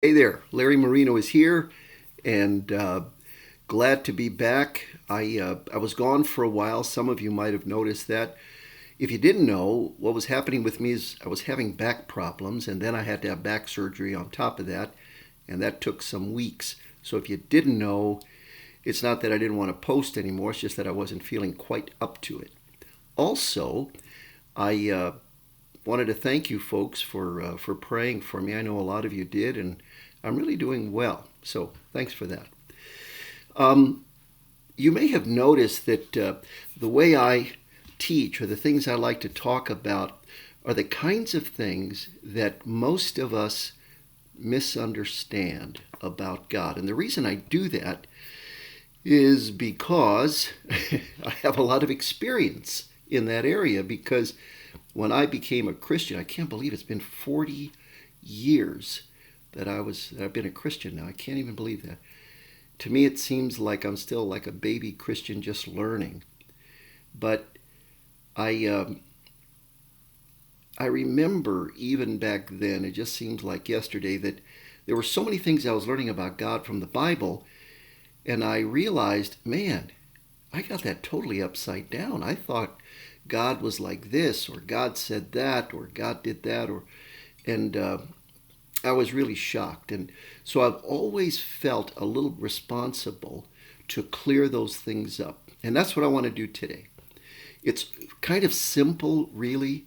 Hey there, Larry Marino is here, and glad to be back. I was gone for a while. Some of you might have noticed that. If you didn't know, what was happening with me is I was having back problems, and then I had to have back surgery on top of that, and that took some weeks. So if you didn't know, it's not that I didn't want to post anymore, it's just that I wasn't feeling quite up to it. Also, I wanted to thank you folks for praying for me. I know a lot of you did, and I'm really doing well. So thanks for that. You may have noticed that the way I teach or the things I like to talk about are the kinds of things that most of us misunderstand about God. And the reason I do that is because I have a lot of experience in that area. Because when I became a Christian, I can't believe it's been 40 years that I've been a Christian now. I can't even believe that. To me, it seems like I'm still like a baby Christian just learning. But I I remember even back then, it just seems like yesterday, that there were so many things I was learning about God from the Bible, and I realized, man, I got that totally upside down. I thought God was like this, or God said that, or God did that, and I was really shocked. And so I've always felt a little responsible to clear those things up. And that's what I want to do today. It's kind of simple, really,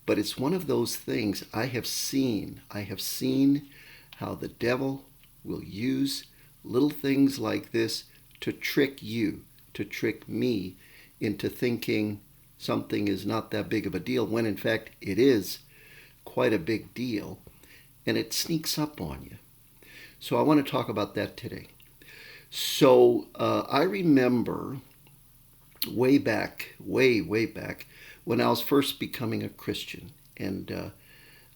but it's one of those things I have seen. I have seen how the devil will use little things like this to trick you, to trick me into thinking something is not that big of a deal, when in fact it is quite a big deal, and it sneaks up on you. So I want to talk about that today. So I remember way back, way back, when I was first becoming a Christian, and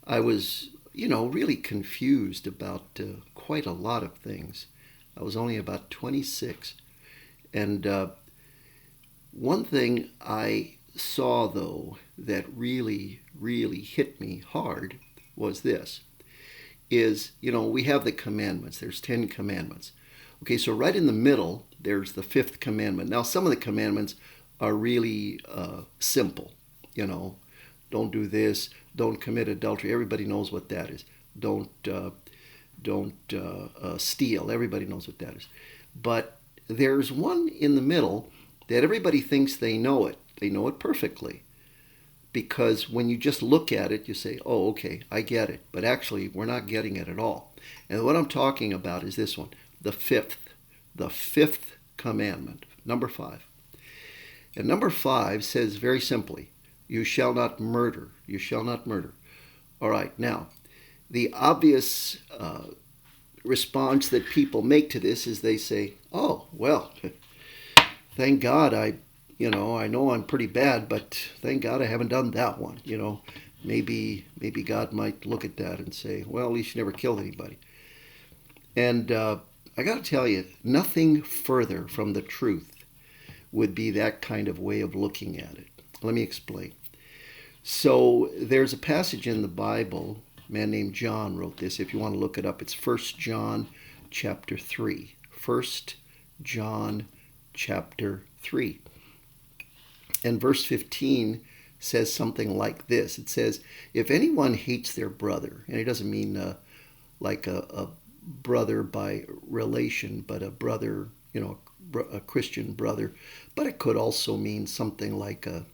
I was, really confused about quite a lot of things. I was only about 26, and one thing I saw, though, that really, really hit me hard was this, is, we have the commandments. There's 10 commandments. Okay, so right in the middle, there's the fifth commandment. Now, some of the commandments are really simple. Don't do this, don't commit adultery. Everybody knows what that is. Don't steal. Everybody knows what that is. But there's one in the middle that everybody thinks they know it. They know it perfectly. Because when you just look at it, you say, oh, okay, I get it. But actually, we're not getting it at all. And what I'm talking about is this one, the fifth commandment, number 5. And number 5 says very simply, you shall not murder. You shall not murder. All right, now, the obvious response that people make to this is they say, oh, well, thank God I know I'm pretty bad, but thank God I haven't done that one. Maybe God might look at that and say, well, at least you never killed anybody. And I got to tell you, nothing further from the truth would be that kind of way of looking at it. Let me explain. So there's a passage in the Bible, a man named John wrote this. If you want to look it up, it's 1 John chapter 3. 1 John chapter 3. And verse 15 says something like this. It says, if anyone hates their brother, and it doesn't mean like a brother by relation, but a brother, a Christian brother, but it could also mean something like a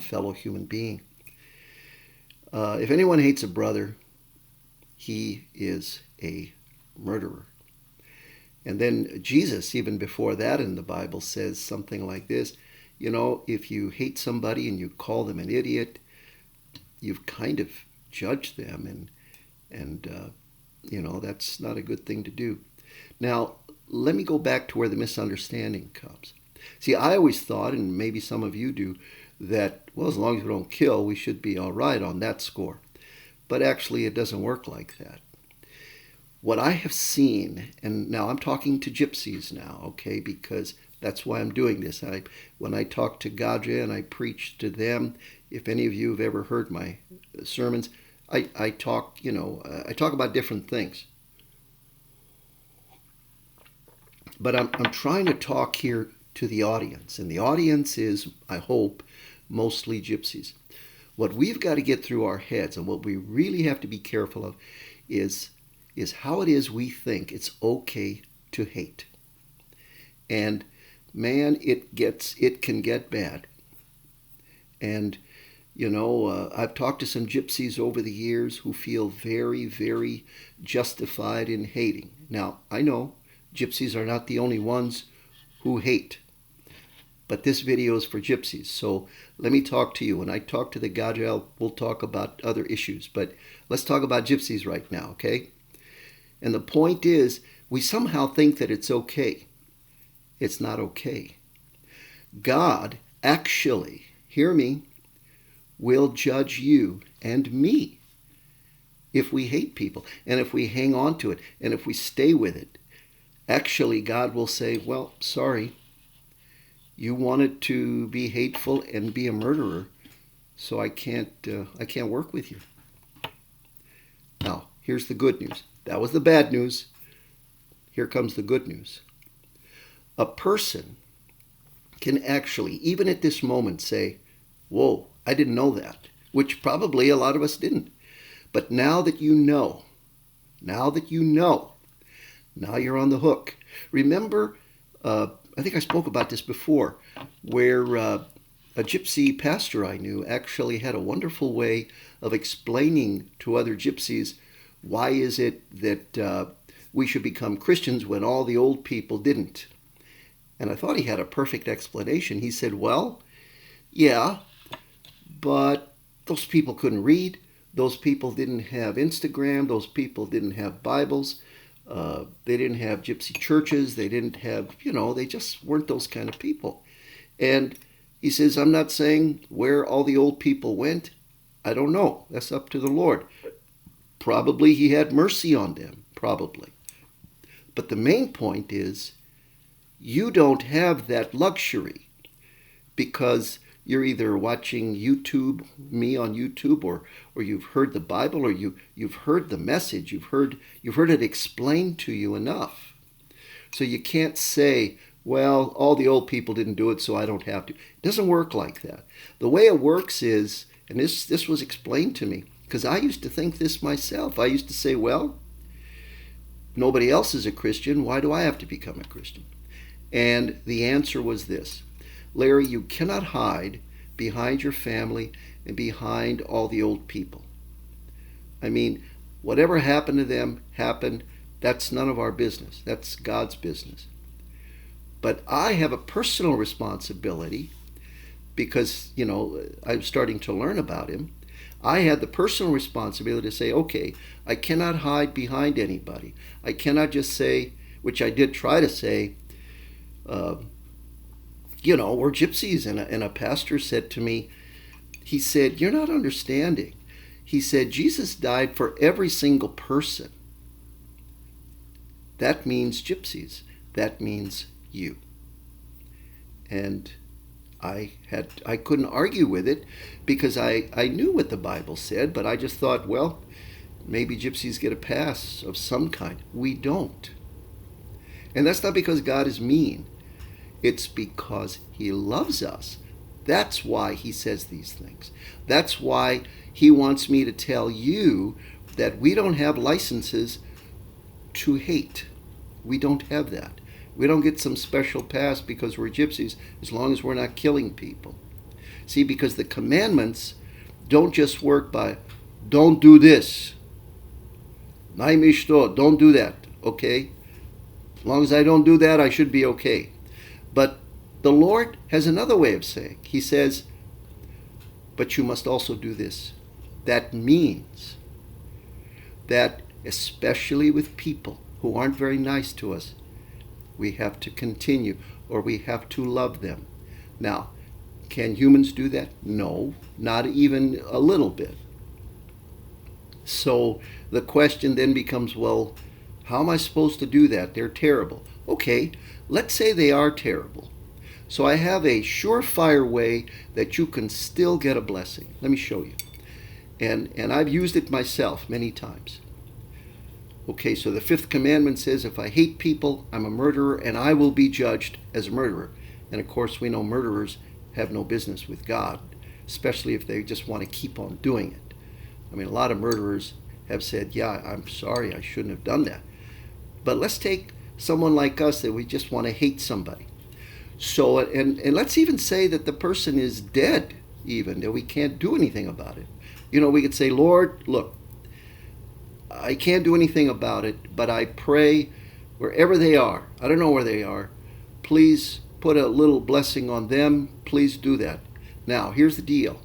fellow human being. If anyone hates a brother, he is a murderer. And then Jesus, even before that in the Bible, says something like this. If you hate somebody and you call them an idiot, you've kind of judged them, and that's not a good thing to do. Now, let me go back to where the misunderstanding comes. See, I always thought, and maybe some of you do, that, well, as long as we don't kill, we should be all right on that score. But actually, it doesn't work like that. What I have seen, and now I'm talking to gypsies now, okay, because that's why I'm doing this. When I talk to Gadja and I preach to them, if any of you have ever heard my sermons, I talk about different things. But I'm trying to talk here to the audience, and the audience is, I hope, mostly gypsies. What we've got to get through our heads, and what we really have to be careful of, is how it is we think it's okay to hate. And man, it can get bad. And I've talked to some gypsies over the years who feel very, very justified in hating. Now, I know gypsies are not the only ones who hate, but this video is for gypsies. So let me talk to you. When I talk to the Gadjal, we'll talk about other issues, but let's talk about gypsies right now, okay? And the point is, we somehow think that it's okay. It's not okay. God actually, hear me, will judge you and me if we hate people and if we hang on to it and if we stay with it. Actually, God will say, well, sorry, you wanted to be hateful and be a murderer, so I can't work with you. Now, here's the good news. That was the bad news. Here comes the good news. A person can actually, even at this moment, say, whoa, I didn't know that, which probably a lot of us didn't. But now that you know, now you're on the hook. Remember, I think I spoke about this before, where a gypsy pastor I knew actually had a wonderful way of explaining to other gypsies why is it that we should become Christians when all the old people didn't. And I thought he had a perfect explanation. He said, well, yeah, but those people couldn't read. Those people didn't have Instagram. Those people didn't have Bibles. They didn't have gypsy churches. They didn't have, they just weren't those kind of people. And he says, I'm not saying where all the old people went. I don't know. That's up to the Lord. Probably he had mercy on them. Probably. But the main point is, you don't have that luxury because you're either watching me on YouTube, or you've heard the Bible, or you've heard the message, you've heard it explained to you enough. So you can't say, well, all the old people didn't do it, so I don't have to. It doesn't work like that. The way it works is, and this was explained to me, because I used to think this myself. I used to say, well, nobody else is a Christian. Why do I have to become a Christian? And the answer was this. Larry, you cannot hide behind your family and behind all the old people. I mean, whatever happened to them happened. That's none of our business. That's God's business. But I have a personal responsibility because, I'm starting to learn about him. I had the personal responsibility to say, okay, I cannot hide behind anybody. I cannot just say, which I did try to say, we're gypsies. And a pastor said to me, he said, you're not understanding. He said, Jesus died for every single person. That means gypsies. That means you. And I couldn't argue with it because I knew what the Bible said, but I just thought, well, maybe gypsies get a pass of some kind. We don't. And that's not because God is mean. It's because he loves us. That's why he says these things. That's why he wants me to tell you that we don't have licenses to hate. We don't have that. We don't get some special pass because we're gypsies as long as we're not killing people. See, because the commandments don't just work by, don't do this. Don't do that, okay? As long as I don't do that, I should be okay. But the Lord has another way of saying. He says, but you must also do this. That means that especially with people who aren't very nice to us, we have to continue, or we have to love them. Now, can humans do that? No, not even a little bit. So the question then becomes, well, how am I supposed to do that? They're terrible. Okay, let's say they are terrible. So I have a surefire way that you can still get a blessing. Let me show you. And I've used it myself many times. Okay, so the fifth commandment says, if I hate people, I'm a murderer, and I will be judged as a murderer. And of course, we know murderers have no business with God, especially if they just want to keep on doing it. I mean, a lot of murderers have said, yeah, I'm sorry, I shouldn't have done that. But let's take someone like us that we just want to hate somebody. So, and let's even say that the person is dead, even, that we can't do anything about it. You know, we could say, Lord, look, I can't do anything about it, but I pray wherever they are, I don't know where they are, please put a little blessing on them. Please do that. Now, here's the deal.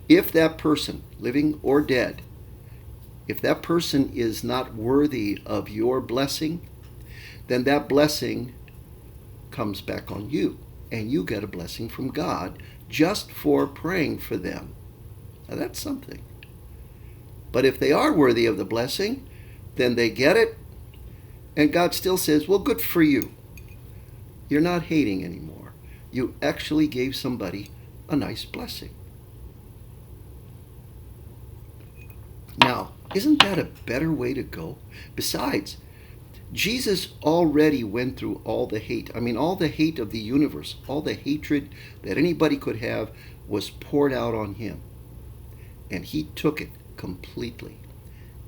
If that person, living or dead, if that person is not worthy of your blessing, then that blessing comes back on you, and you get a blessing from God just for praying for them. Now, that's something. But if they are worthy of the blessing, then they get it, and God still says, well, good for you. You're not hating anymore. You actually gave somebody a nice blessing. Now, isn't that a better way to go? Besides, Jesus already went through all the hate. I mean, all the hate of the universe, all the hatred that anybody could have was poured out on him. And he took it completely.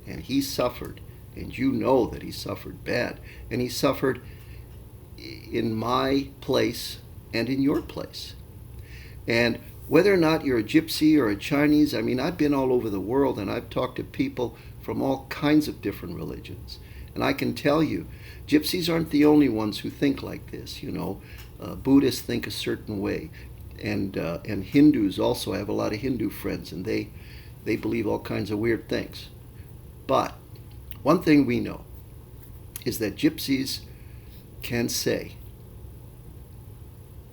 And he suffered. And you know that he suffered bad. And he suffered in my place and in your place. And whether or not you're a gypsy or a Chinese, I mean, I've been all over the world and I've talked to people from all kinds of different religions. And I can tell you, gypsies aren't the only ones who think like this. You know, Buddhists think a certain way. And Hindus also, I have a lot of Hindu friends, and they believe all kinds of weird things. But one thing we know is that gypsies can say,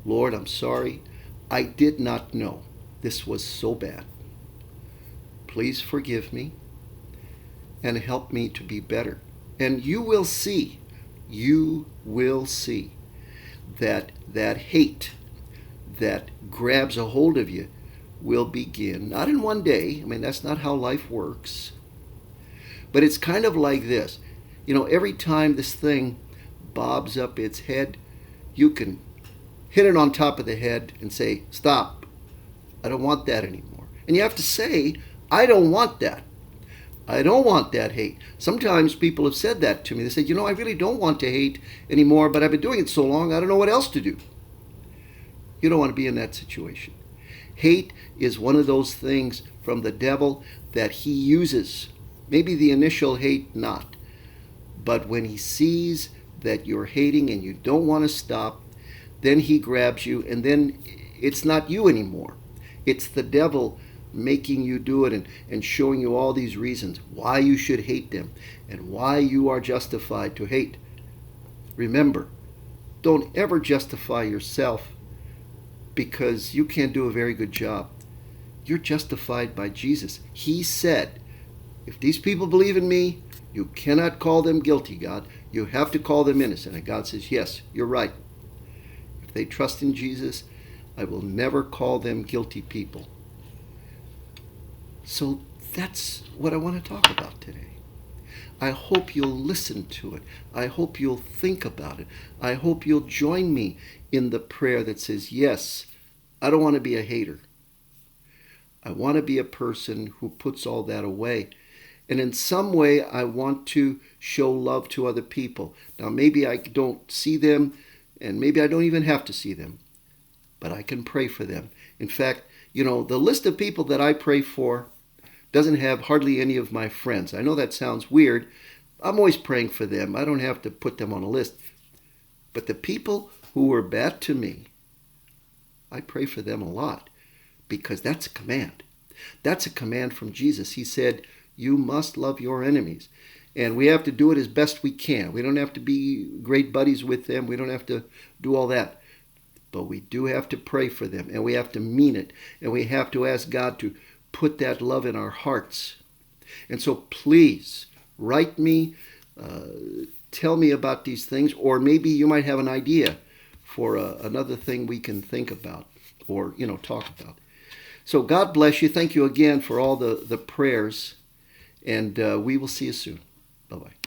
Lord, I'm sorry. I did not know this was so bad. Please forgive me and help me to be better. And you will see that hate that grabs a hold of you will begin, not in one day. I mean, that's not how life works. But it's kind of like this. You know, every time this thing bobs up its head, you can hit it on top of the head and say, stop. I don't want that anymore. And you have to say, I don't want that. I don't want that hate. Sometimes people have said that to me. They said, you know, I really don't want to hate anymore, but I've been doing it so long, I don't know what else to do. You don't want to be in that situation. Hate is one of those things from the devil that he uses. Maybe the initial hate not. But when he sees that you're hating and you don't want to stop, then he grabs you, and then it's not you anymore. It's the devil making you do it and showing you all these reasons why you should hate them and why you are justified to hate. Remember, don't ever justify yourself because you can't do a very good job. You're justified by Jesus. He said, if these people believe in me, you cannot call them guilty, God. You have to call them innocent. And God says, yes, you're right. If they trust in Jesus, I will never call them guilty people. So that's what I want to talk about today. I hope you'll listen to it. I hope you'll think about it. I hope you'll join me in the prayer that says, yes, I don't want to be a hater. I want to be a person who puts all that away. And in some way, I want to show love to other people. Now, maybe I don't see them, and maybe I don't even have to see them, but I can pray for them. In fact, you know, the list of people that I pray for doesn't have hardly any of my friends. I know that sounds weird. I'm always praying for them. I don't have to put them on a list. But the people who were bad to me, I pray for them a lot because that's a command. That's a command from Jesus. He said, you must love your enemies. And we have to do it as best we can. We don't have to be great buddies with them. We don't have to do all that. But we do have to pray for them. And we have to mean it. And we have to ask God to put that love in our hearts. And so please write me, tell me about these things, or maybe you might have an idea for another thing we can think about or, talk about. So God bless you. Thank you again for all the prayers, and we will see you soon. Bye-bye.